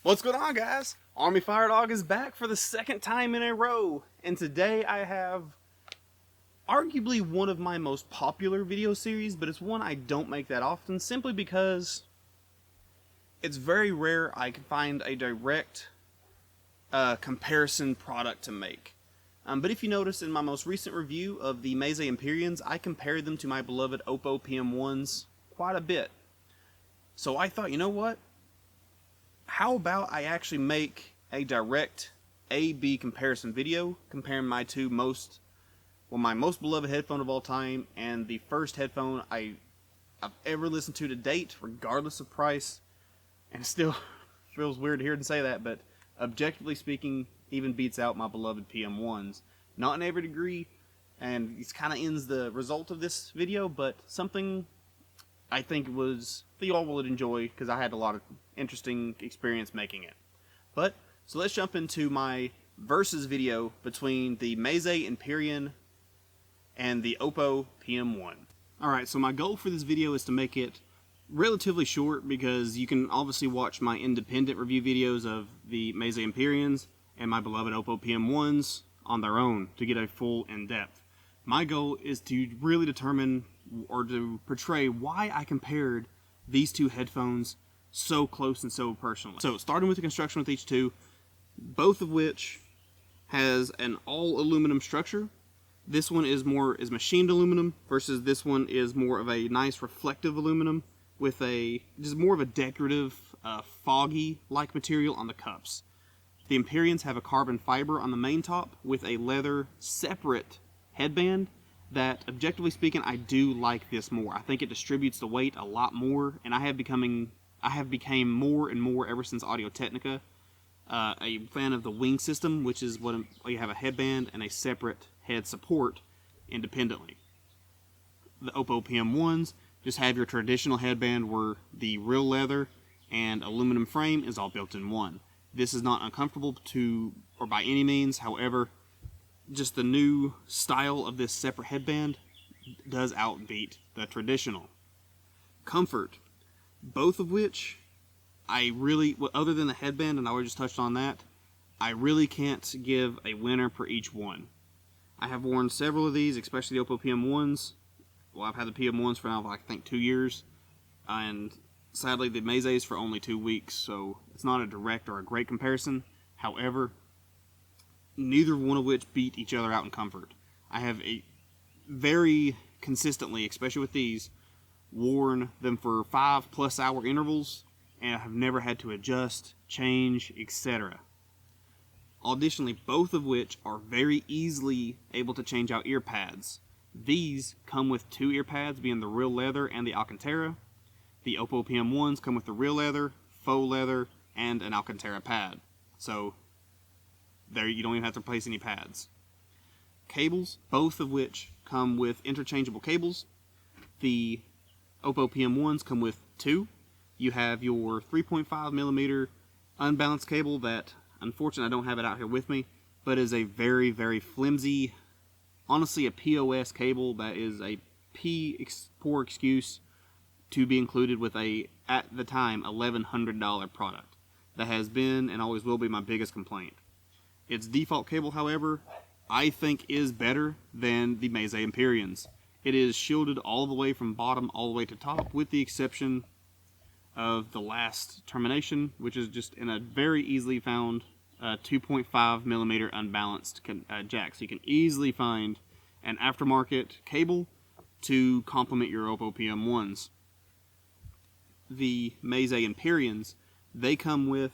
What's going on, guys? Army-Firedawg is back for the second time in a row, and today I have arguably one of my most popular video series, but it's one I don't make that often, simply because it's very rare I can find a direct comparison product to make. But if you notice in my most recent review of the Meze Empyreans, I compared them to my beloved Oppo PM1s quite a bit. So I thought, you know what? How about I actually make a direct A-B comparison video comparing my my most beloved headphone of all time and the first headphone I've ever listened to date, regardless of price. And it still feels weird to hear and say that, but objectively speaking, even beats out my beloved PM1s. Not in every degree, and it kind of ends the result of this video, but something I think that y'all will enjoy, because I had a lot of interesting experience making it. So let's jump into my versus video between the Meze Empyrean and the Oppo PM1. Alright, so my goal for this video is to make it relatively short, because you can obviously watch my independent review videos of the Meze Empyreans and my beloved Oppo PM1s on their own to get a full in-depth. My goal is to really determine or to portray why I compared these two headphones so close and so personally. So starting with the construction with each two, both of which has an all aluminum structure. This one is machined aluminum versus this one is more of a nice reflective aluminum with just more of a decorative foggy like material on the cups. The Empyreans have a carbon fiber on the main top with a leather separate headband that, objectively speaking, I do like this more. I think it distributes the weight a lot more, and I have become more and more ever since Audio-Technica a fan of the wing system, which is what you have a headband and a separate head support independently. The Oppo PM1s just have your traditional headband where the real leather and aluminum frame is all built in one. This is not uncomfortable or by any means. However, just the new style of this separate headband does outbeat the traditional. Comfort, both of which other than the headband, and I already just touched on that, I really can't give a winner for each one. I have worn several of these, especially the Oppo PM1s. Well, I've had the PM1s for now, I think, 2 years, and sadly the Meze's for only 2 weeks, so it's not a direct or a great comparison. However, neither one of which beat each other out in comfort. I have very consistently, especially with these, worn them for 5+ hour intervals, and I have never had to adjust, change, etc. Additionally, both of which are very easily able to change out ear pads. These come with 2 ear pads, being the real leather and the Alcantara. The Oppo PM1s come with the real leather, faux leather, and an Alcantara pad. So there, you don't even have to replace any pads. Cables, both of which come with interchangeable cables. The Oppo PM1s come with 2. You have your 3.5mm unbalanced cable that, unfortunately, I don't have it out here with me, but is a very, very flimsy, honestly a POS cable that is a poor excuse to be included with at the time, $1,100 product. That has been and always will be my biggest complaint. Its default cable, however, I think is better than the Meze Empyreans. It is shielded all the way from bottom all the way to top, with the exception of the last termination, which is just in a very easily found 2.5mm unbalanced jack. So you can easily find an aftermarket cable to complement your Oppo PM1s. The Meze Empyreans, they come with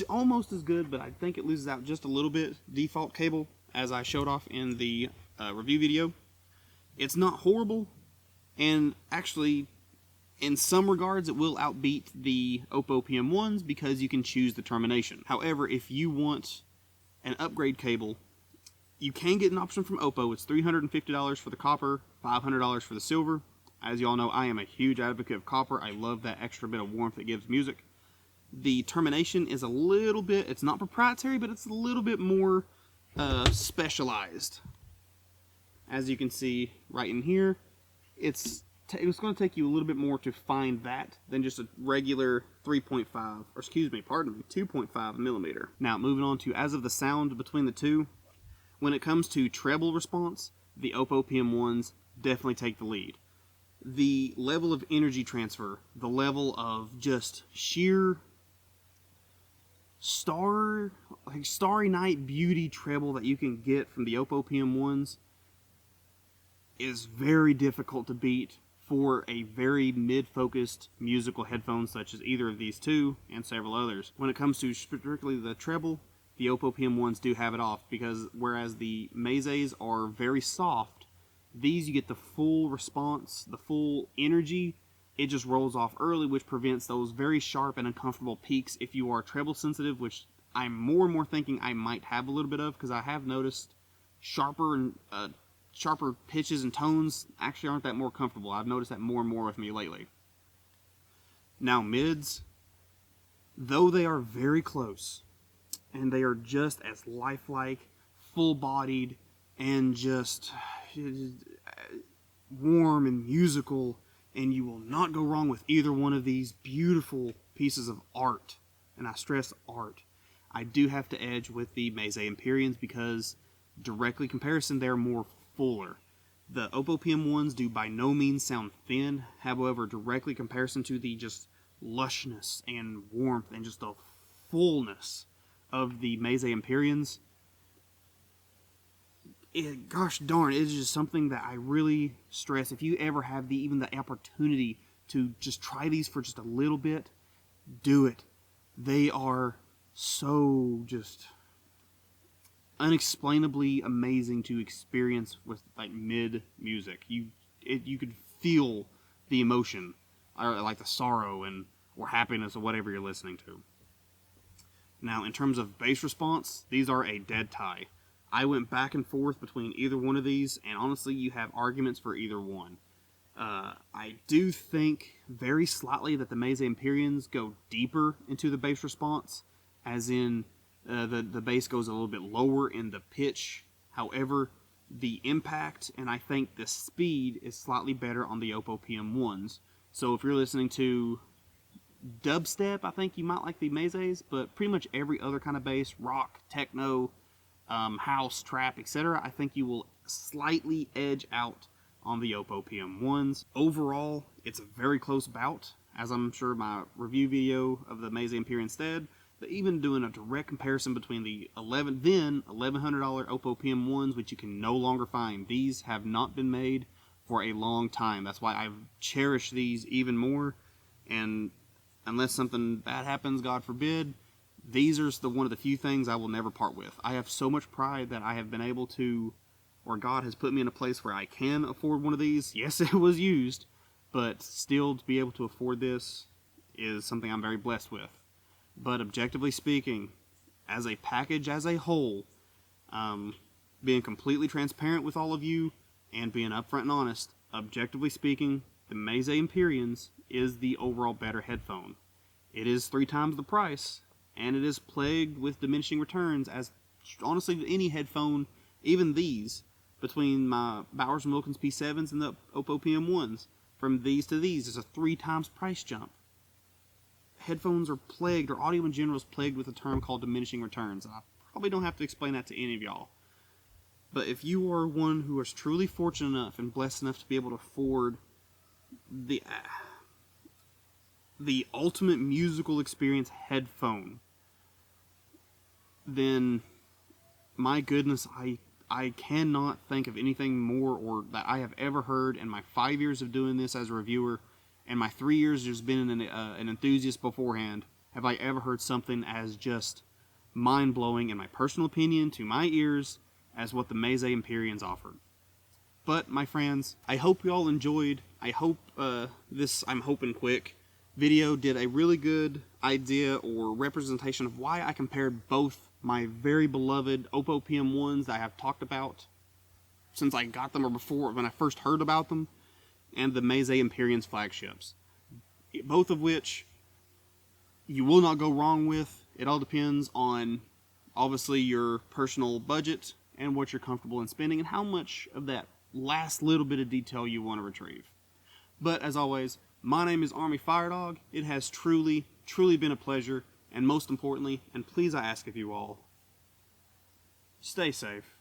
almost as good, but I think it loses out just a little bit, default cable, as I showed off in the review video. It's not horrible, and actually, in some regards, it will outbeat the Oppo PM1s because you can choose the termination. However, if you want an upgrade cable, you can get an option from Oppo. It's $350 for the copper, $500 for the silver. As you all know, I am a huge advocate of copper. I love that extra bit of warmth it gives music. The termination is a little bit, it's not proprietary, but it's a little bit more specialized. As you can see right in here, it's it's going to take you a little bit more to find that than just a regular 3.5, or excuse me, pardon me, 2.5 millimeter. Now, moving on to as of the sound between the two, when it comes to treble response, the Oppo PM1s definitely take the lead. The level of energy transfer, the level of just sheer starry night beauty treble that you can get from the Oppo PM1s is very difficult to beat for a very mid-focused musical headphone such as either of these two and several others. When it comes to strictly the treble, the Oppo PM1s do have it off, because whereas the Mezes are very soft, these you get the full response, the full energy. It just rolls off early, which prevents those very sharp and uncomfortable peaks if you are treble sensitive, which I'm more and more thinking I might have a little bit of, because I have noticed sharper pitches and tones actually aren't that more comfortable. I've noticed that more and more with me lately. Now mids, though they are very close, and they are just as lifelike, full-bodied, and just warm and musical, and you will not go wrong with either one of these beautiful pieces of art. And I stress art. I do have to edge with the Meze Empyreans because directly comparison, they're more fuller. The Oppo PM1s do by no means sound thin. However, directly comparison to the just lushness and warmth and just the fullness of the Meze Empyreans, gosh darn, it is just something that I really stress. If you ever have even the opportunity to just try these for just a little bit, do it. They are so just unexplainably amazing to experience with like mid music. You could feel the emotion, or like the sorrow or happiness or whatever you're listening to. Now, in terms of bass response, these are a dead tie. I went back and forth between either one of these, and honestly, you have arguments for either one. I do think very slightly that the Meze Empyreans go deeper into the bass response, as in the bass goes a little bit lower in the pitch. However, the impact and I think the speed is slightly better on the Oppo PM1s. So if you're listening to dubstep, I think you might like the Mezes, but pretty much every other kind of bass, rock, techno, house, trap, etc., I think you will slightly edge out on the Oppo PM1s. Overall, it's a very close bout, as I'm sure my review video of the Meze Empyrean said. But even doing a direct comparison between the $1,100 Oppo PM1s, which you can no longer find. These have not been made for a long time. That's why I've cherished these even more. And unless something bad happens, God forbid, these are one of the few things I will never part with. I have so much pride that I have been able to, or God has put me in a place where I can afford one of these. Yes, it was used, but still to be able to afford this is something I'm very blessed with. But objectively speaking, as a package as a whole, being completely transparent with all of you and being upfront and honest, objectively speaking, the Meze Empyreans is the overall better headphone. It is 3 times the price, and it is plagued with diminishing returns, as honestly any headphone, even these, between my Bowers & Wilkins P7s and the Oppo PM1s, from these to these is a 3 times price jump. Headphones are plagued, or audio in general is plagued with a term called diminishing returns. I probably don't have to explain that to any of y'all. But if you are one who is truly fortunate enough and blessed enough to be able to afford the ultimate musical experience headphone, then my goodness, I cannot think of anything more or that I have ever heard in my 5 years of doing this as a reviewer, and my 3 years just been an enthusiast beforehand, have I ever heard something as just mind-blowing, in my personal opinion, to my ears, as what the Meze Empyreans offered. But, my friends, I hope you all enjoyed. I hope this I'm hoping quick video did a really good idea or representation of why I compared both my very beloved Oppo PM1s that I have talked about since I got them, or before when I first heard about them, and the Meze Empyreans flagships. Both of which you will not go wrong with. It all depends on, obviously, your personal budget and what you're comfortable in spending and how much of that last little bit of detail you want to retrieve. But as always, my name is Army-Firedawg. It has truly, truly been a pleasure, and most importantly, and please I ask of you all, stay safe.